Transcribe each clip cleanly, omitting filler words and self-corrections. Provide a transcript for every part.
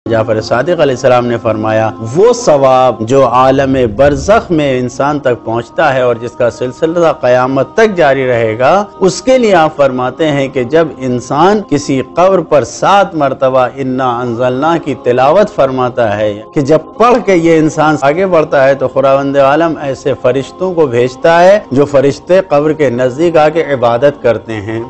जाफर सादिक अलैहिस्सलाम ने फरमाया वो सवाब जो आलम बरज़ख में इंसान तक पहुंचता है और जिसका सिलसिला क़यामत तक जारी रहेगा, उसके लिए आप फरमाते हैं कि जब इंसान किसी कब्र पर 7 मरतबा इन्ना अंज़लना की तिलावत फरमाता है कि जब पढ़ के ये इंसान आगे बढ़ता है तो खुदावंद आलम ऐसे फरिश्तों को भेजता है जो फरिश्ते कब्र के नजदीक आके इबादत करते हैं।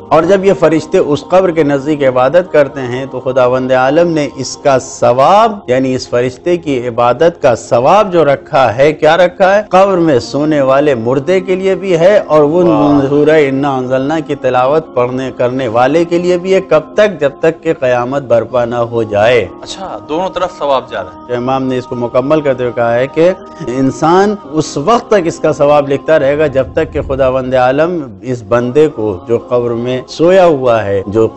और जब ये फरिश्ते उस कब्र के नजदीक इबादत करते हैं तो खुदावंद आलम ने इसका सवाब यानी इस फरिश्ते की इबादत का सवाब जो रखा है, क्या रखा है, कब्र में सोने वाले मुर्दे के लिए भी है और वो सूरह इन्ना अंज़लना की तिलावत पढ़ने करने वाले के लिए भी है। कब तक? जब तक कि क़यामत बर्पा न हो जाए। अच्छा, दोनों तरफ सवाब जा रहा है। इमाम ने इसको मुकम्मल करते हुए कहा है कि इंसान उस वक्त तक इसका सवाब लिखता रहेगा जब तक कि खुदावंद आलम इस बंदे को जो कब्र में सोया हुआ है, जो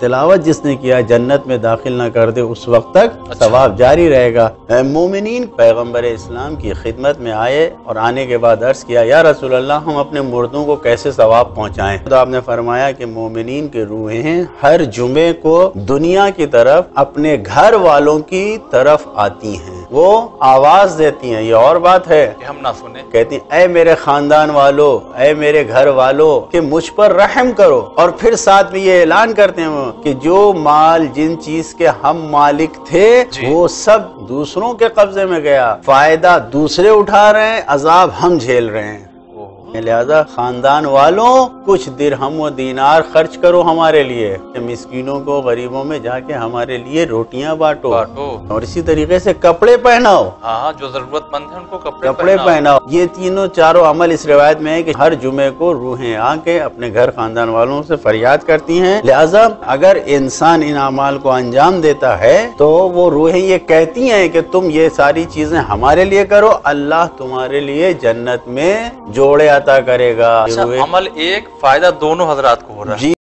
तिलावत जिसने किया, जन्नत में दाखिल न कर दे, उस वक्त तक सवाब जारी रहेगा। मोमिनीन पैगम्बर इस्लाम की खिदमत में आए और आने के बाद अर्ज किया, या रसूल अल्लाह, हम अपने मुर्दों को कैसे सवाब पहुँचाएं? तो आपने फरमाया कि मोमिनीन के रूहें हर जुमे को दुनिया की तरफ अपने घर वालों की तरफ आती हैं, वो आवाज देती हैं। ये और बात है कि हम ना सुने, कहती हैं, ऐ मेरे खानदान वालों, ऐ मेरे घर वालों, कि मुझ पर रहम करो। और फिर साथ में ये ऐलान करते हैं कि जो माल जिन चीज के हम मालिक थे वो सब दूसरों के कब्जे में गया, फायदा दूसरे उठा रहे हैं, अजाब हम झेल रहे हैं। लिहाजा खानदान वालों कुछ दिरहम व दीनार खर्च करो हमारे लिए, मिस्कीनों को, गरीबों में जाके हमारे लिए रोटियां बांटो और इसी तरीके से कपड़े पहनाओ। हाँ, जो जरूरतमंद है उनको कपड़े पहनाओ। ये तीनों चारों अमल इस रिवायत में है कि हर जुमे को रूहें आके अपने घर खानदान वालों से फरियाद करती हैं। लिहाजा अगर इंसान इन अमाल को अंजाम देता है तो वो रूहें ये कहती हैं कि तुम ये सारी चीजें हमारे लिए करो, अल्लाह तुम्हारे लिए जन्नत में जोड़े अता करेगा। अच्छा, अमल एक, फायदा दोनों हजरात को हो रहा है।